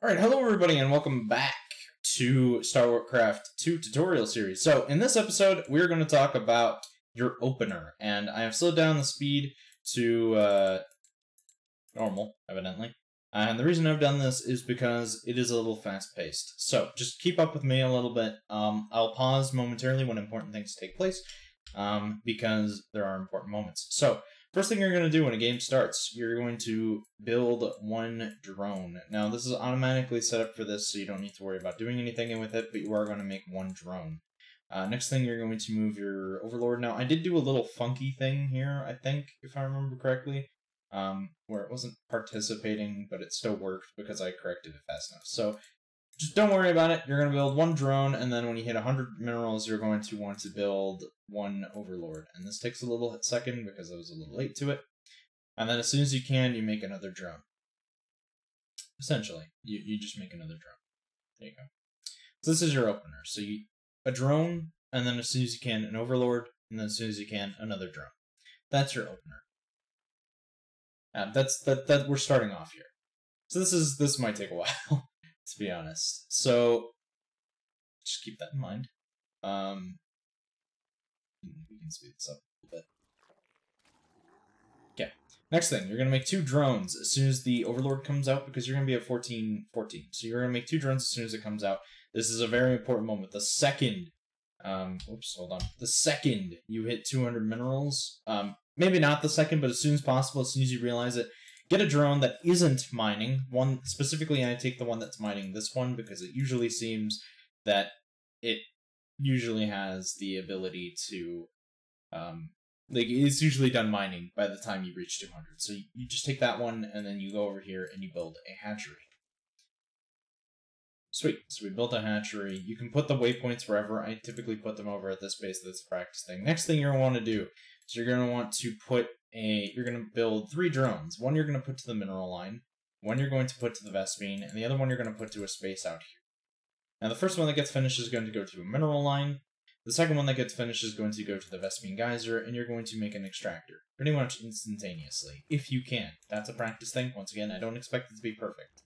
Alright, hello everybody and welcome back to StarCraft 2 tutorial series. So, in this episode, we're going to talk about your opener, and I have slowed down the speed to normal, evidently. And the reason I've done this is because it is a little fast-paced. So, just keep up with me a little bit. I'll pause momentarily when important things take place, because there are important moments. So, first thing you're going to do when a game starts, you're going to build one drone. Now, this is automatically set up for this, so you don't need to worry about doing anything with it, but you are going to make one drone. Next thing, you're going to move your Overlord. Now, I did do a little funky thing here, I think, if I remember correctly, where it wasn't participating, but it still worked because I corrected it fast enough. So, just don't worry about it. You're going to build one drone, and then when you hit 100 minerals, you're going to want to build one Overlord. And this takes a little second because I was a little late to it. And then as soon as you can, you make another drone. Essentially, you just make another drone. There you go. So this is your opener. So a drone, and then as soon as you can, an Overlord, and then as soon as you can, another drone. That's your opener. That we're starting off here. So this might take a while. To be honest. So, just keep that in mind. We can speed this up a little bit. Okay. Next thing, you're going to make two drones as soon as the Overlord comes out, because you're going to be at 14. So you're going to make two drones as soon as it comes out. This is a very important moment. The second, oops, hold on. The second you hit 200 minerals, maybe not the second, but as soon as possible, as soon as you realize it, get a drone that isn't mining. One specifically, I take the one that's mining this one because it usually seems that it usually has the ability to, like, it's usually done mining by the time you reach 200. So you just take that one, and then you go over here and you build a hatchery. Sweet. So we built a hatchery. You can put the waypoints wherever. I typically put them over at this base. That's a practice thing. Next thing you're going to want to do is you're going to want to put you're going to build 3 drones. One you're going to put to the mineral line, one you're going to put to the Vespene, and the other one you're going to put to a space out here. Now the first one that gets finished is going to go to a mineral line. The second one that gets finished is going to go to the Vespene geyser, and you're going to make an extractor. Pretty much instantaneously, if you can. That's a practice thing. Once again, I don't expect it to be perfect.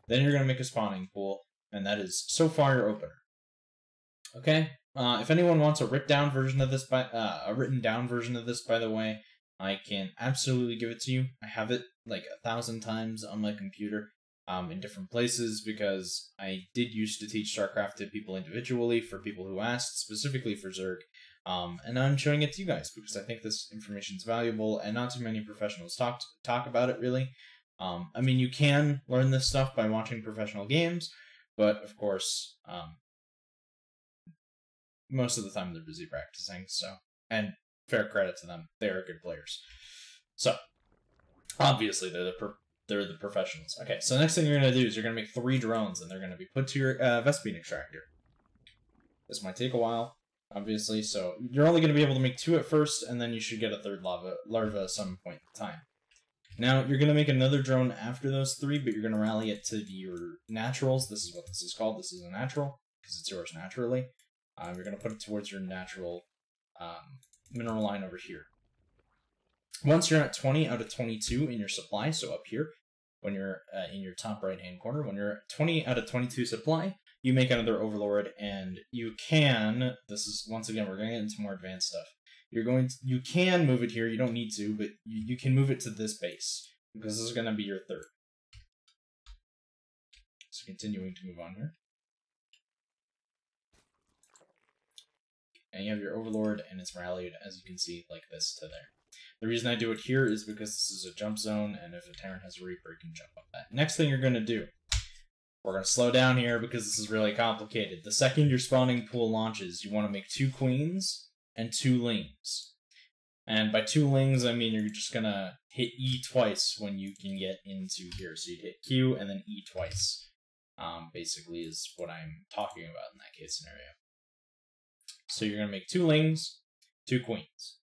Then you're going to make a spawning pool, and that is so far your opener. Okay? If anyone wants a written down version of this, by the way, I can absolutely give it to you. I have it like 1,000 times on my computer in different places because I did used to teach StarCraft to people individually for people who asked, specifically for Zerg. And I'm showing it to you guys because I think this information is valuable and not too many professionals talk about it really. I mean, you can learn this stuff by watching professional games, but of course, most of the time they're busy practicing, so, and fair credit to them, they are good players. So, obviously, they're the professionals. Okay, so next thing you're going to do is you're going to make 3 drones, and they're going to be put to your Vespene extractor. This might take a while, obviously, so you're only going to be able to make 2 at first, and then you should get a 3rd larva at some point in time. Now, you're going to make another drone after those 3, but you're going to rally it to your naturals. This is what this is called. This is a natural, because it's yours naturally. You're going to put it towards your natural mineral line over here. Once you're at 20 out of 22 in your supply, so up here, when you're in your top right-hand corner, when you're at 20 out of 22 supply, you make another Overlord, and you can, this is, once again, we're going to get into more advanced stuff. You can move it here, you don't need to, but you can move it to this base, because this is going to be your 3rd. So continuing to move on here. And you have your Overlord, and it's rallied, as you can see, like this to there. The reason I do it here is because this is a jump zone, and if a Terran has a Reaper, you can jump up that. Next thing you're going to do, we're going to slow down here because this is really complicated. The second your spawning pool launches, you want to make 2 queens and 2 lings. And by 2 lings, I mean you're just going to hit E twice when you can get into here. So you hit Q and then E twice, basically is what I'm talking about in that case scenario. So you're going to make 2 lings, 2 queens.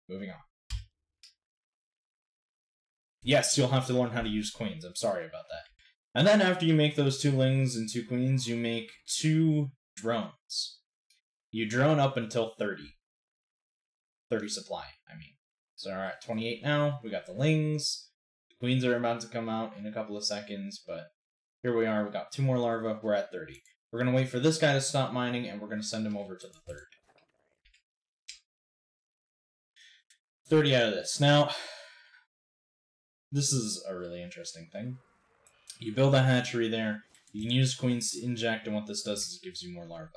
Moving on. Yes, you'll have to learn how to use queens. I'm sorry about that. And then after you make those 2 lings and 2 queens, you make 2 drones. You drone up until 30. 30 supply, I mean. So we're at 28 now. We got the lings. The queens are about to come out in a couple of seconds, but Here we are, we got 2 more larvae, we're at 30. We're going to wait for this guy to stop mining, and we're going to send him over to the third. 30 out of this. Now, this is a really interesting thing. You build a hatchery there, you can use queens to inject, and what this does is it gives you more larvae.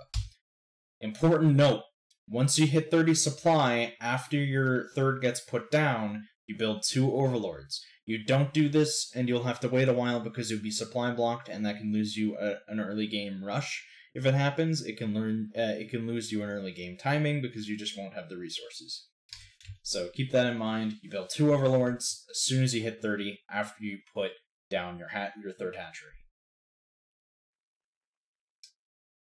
Important note, once you hit 30 supply, after your third gets put down, you build 2 overlords. You don't do this, and you'll have to wait a while because you'll be supply blocked, and that can lose you an early game rush. If it happens, it can lose you an early game timing because you just won't have the resources. So keep that in mind. You build 2 overlords as soon as you hit 30 after you put down your third hatchery.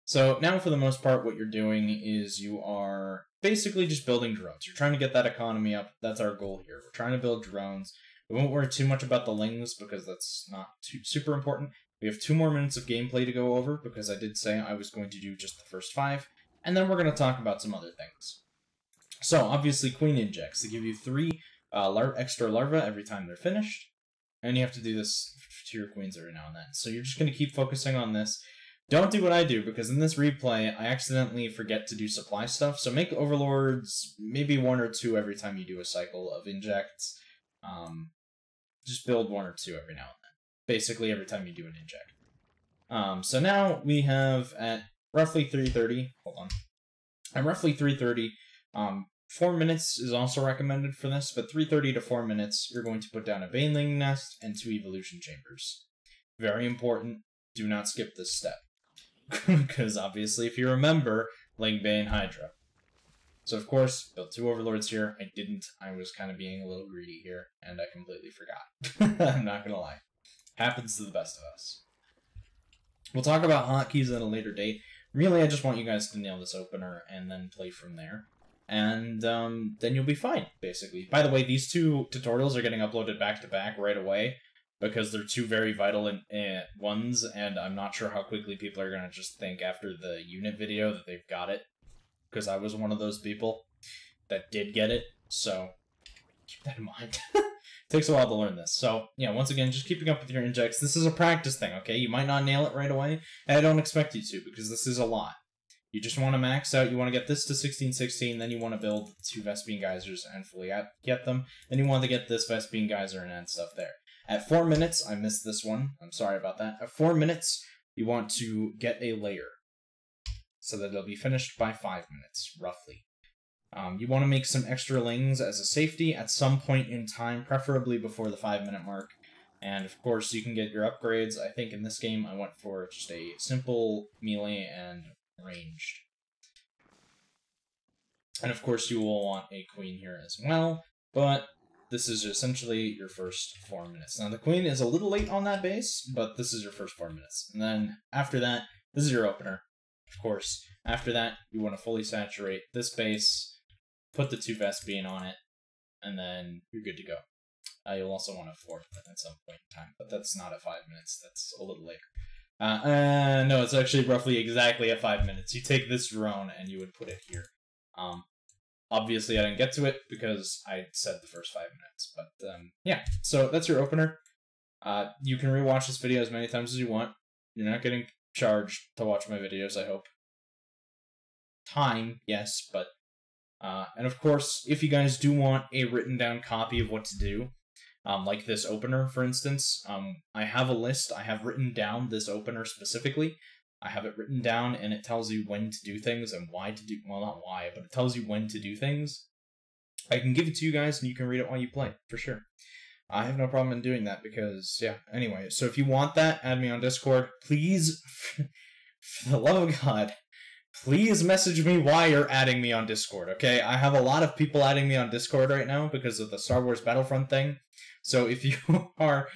So now for the most part what you're doing is you are basically just building drones. You're trying to get that economy up. That's our goal here. We're trying to build drones. We won't worry too much about the lings because that's not super important. We have 2 more minutes of gameplay to go over because I did say I was going to do just the first 5. And then we're going to talk about some other things. So obviously queen injects. They give you 3 extra larvae every time they're finished. And you have to do this to your queens every now and then. So you're just going to keep focusing on this. Don't do what I do, because in this replay, I accidentally forget to do supply stuff. So make overlords maybe 1 or 2 every time you do a cycle of injects. Just build 1 or 2 every now and then. Basically every time you do an inject. So now we have at roughly 3:30. Hold on. At roughly 3:30, 4 minutes is also recommended for this, but 3:30 to 4 minutes, you're going to put down a baneling nest and 2 evolution chambers. Very important. Do not skip this step. Because obviously, if you remember, Ling Bane Hydra. So of course, built 2 overlords here. I didn't. I was kind of being a little greedy here, and I completely forgot. I'm not gonna lie. Happens to the best of us. We'll talk about hotkeys at a later date. Really, I just want you guys to nail this opener and then play from there. And then you'll be fine, basically. By the way, these 2 tutorials are getting uploaded back-to-back right away, because they're 2 very vital ones, and I'm not sure how quickly people are going to just think after the unit video that they've got it, because I was one of those people that did get it, so keep that in mind. Takes a while to learn this. So, yeah, once again, just keeping up with your injects. This is a practice thing, okay? You might not nail it right away, and I don't expect you to, because this is a lot. You just want to max out, you want to get this to 1616, then you want to build 2 Vespene Geysers and fully get them, then you want to get this Vespene Geyser and add stuff there. At 4 minutes, I missed this one, I'm sorry about that. At 4 minutes, you want to get a layer, so that it'll be finished by 5 minutes, roughly. You want to make some extra lings as a safety at some point in time, preferably before the 5-minute mark. And of course, you can get your upgrades. I think in this game, I went for just a simple melee and ranged. And of course, you will want a queen here as well, but this is essentially your first 4 minutes. Now, the queen is a little late on that base, but this is your first 4 minutes. And then after that, this is your opener, of course. After that, you want to fully saturate this base, put the 2 Vespene on it, and then you're good to go. You'll also want a 4th at some point in time, but that's not at 5 minutes. That's a little later. No, it's actually roughly exactly at 5 minutes. You take this drone and you would put it here. Obviously, I didn't get to it because I said the first 5 minutes. But, yeah. So, that's your opener. You can rewatch this video as many times as you want. You're not getting charged to watch my videos, I hope. Time, yes, but... and of course, if you guys do want a written down copy of what to do, like this opener, for instance, I have a list. I have written down this opener specifically. I have it written down, and it tells you when to do things and why to do... Well, not why, but it tells you when to do things. I can give it to you guys, and you can read it while you play, for sure. I have no problem in doing that because, yeah. Anyway, so if you want that, add me on Discord. Please, for the love of God, please message me why you're adding me on Discord, okay? I have a lot of people adding me on Discord right now because of the Star Wars Battlefront thing. So if you are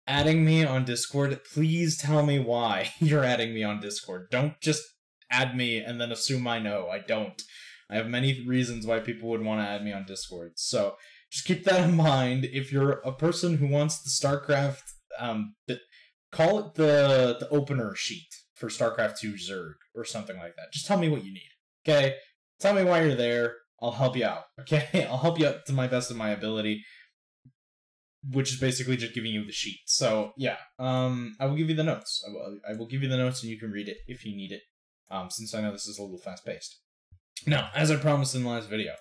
adding me on Discord, please tell me why you're adding me on Discord. Don't just add me and then assume I know. I don't. I have many reasons why people would want to add me on Discord. So just keep that in mind. If you're a person who wants the StarCraft, call it the opener sheet for StarCraft 2 Zerg or something like that. Just tell me what you need, okay? Tell me why you're there. I'll help you out, okay? I'll help you out to my best of my ability. which is basically just giving you the sheet. So yeah, I will give you the notes. I will give you the notes, and you can read it if you need it. Since I know this is a little fast paced. Now, as I promised in the last video,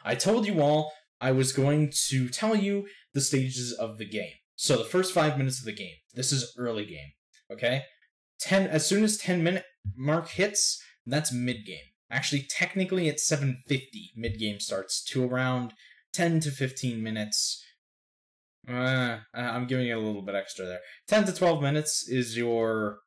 I told you all I was going to tell you the stages of the game. So the first 5 minutes of the game. This is early game. Okay, as soon as 10-minute mark hits, that's mid game. Actually, technically, it's 7:50. Mid game starts to around 10 to 15 minutes. I'm giving it a little bit extra there. 10 to 12 minutes is your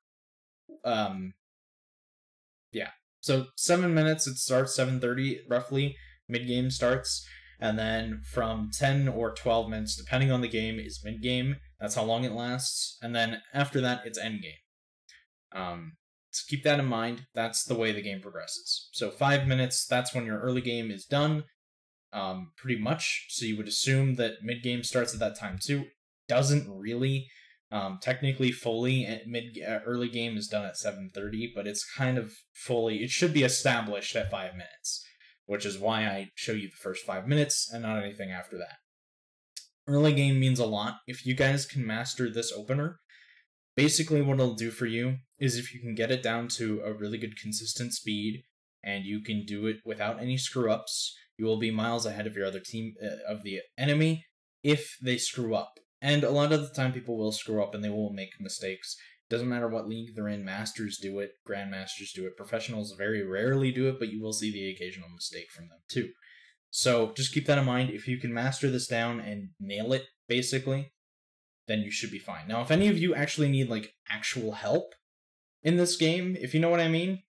yeah. So 7 minutes, it starts 7:30 roughly. Mid game starts, and then from 10 or 12 minutes, depending on the game, is mid game. That's how long it lasts, and then after that, it's end game. So keep that in mind. That's the way the game progresses. So 5 minutes, that's when your early game is done, pretty much. So you would assume that mid game starts at that time too. Doesn't really. Technically, fully early game is done at 7:30, but it's kind of fully. It should be established at 5 minutes, which is why I show you the first 5 minutes and not anything after that. Early game means a lot. If you guys can master this opener, basically what it'll do for you is if you can get it down to a really good consistent speed and you can do it without any screw-ups, you will be miles ahead of your other team, of the enemy, if they screw up. And a lot of the time people will screw up and they will make mistakes. Doesn't matter what league they're in, masters do it, grandmasters do it, professionals very rarely do it, but you will see the occasional mistake from them too. So just keep that in mind. If you can master this down and nail it, basically, then you should be fine. Now, if any of you actually need, like, actual help in this game, if you know what I mean,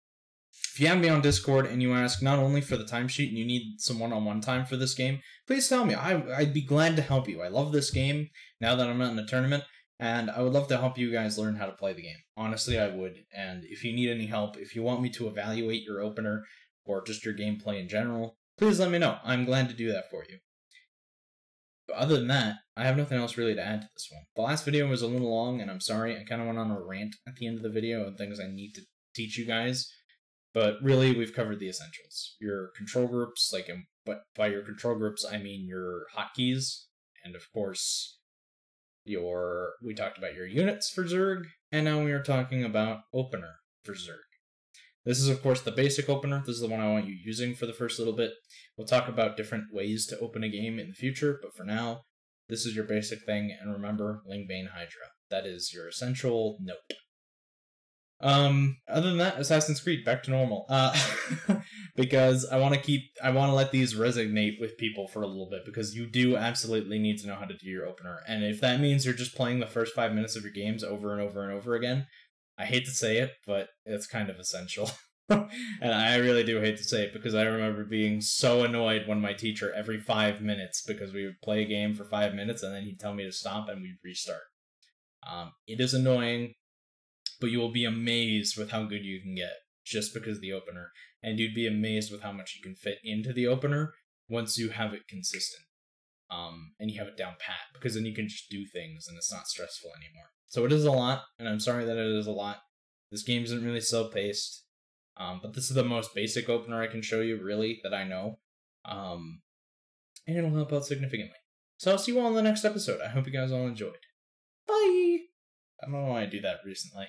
if you have me on Discord and you ask not only for the timesheet and you need some one-on-one time for this game, please tell me. I'd be glad to help you. I love this game now that I'm not in a tournament, and I would love to help you guys learn how to play the game. Honestly, I would. And if you need any help, if you want me to evaluate your opener or just your gameplay in general, please let me know. I'm glad to do that for you. But other than that, I have nothing else really to add to this one. The last video was a little long, and I'm sorry. I kind of went on a rant at the end of the video and things I need to teach you guys. But really, we've covered the essentials. Your control groups, but by your control groups, I mean your hotkeys, and of course, we talked about your units for Zerg, and now we are talking about opener for Zerg. This is, of course, the basic opener. This is the one I want you using for the first little bit. We'll talk about different ways to open a game in the future, but for now, this is your basic thing, and remember, Lingbane Hydra. That is your essential note. Other than that, Assassin's Creed, back to normal. Because I want to let these resonate with people for a little bit, because you do absolutely need to know how to do your opener, and if that means you're just playing the first 5 minutes of your games over and over and over again, I hate to say it, but it's kind of essential. And I really do hate to say it, because I remember being so annoyed when my teacher, every 5 minutes, because we would play a game for 5 minutes, and then he'd tell me to stop, and we'd restart. It is annoying, but you will be amazed with how good you can get, just because of the opener. And you'd be amazed with how much you can fit into the opener once you have it consistent. And you have it down pat, because then you can just do things, and it's not stressful anymore. So it is a lot, and I'm sorry that it is a lot. This game isn't really slow-paced. But this is the most basic opener I can show you, really, that I know. And it'll help out significantly. So I'll see you all in the next episode. I hope you guys all enjoyed. Bye! I don't know why I do that recently.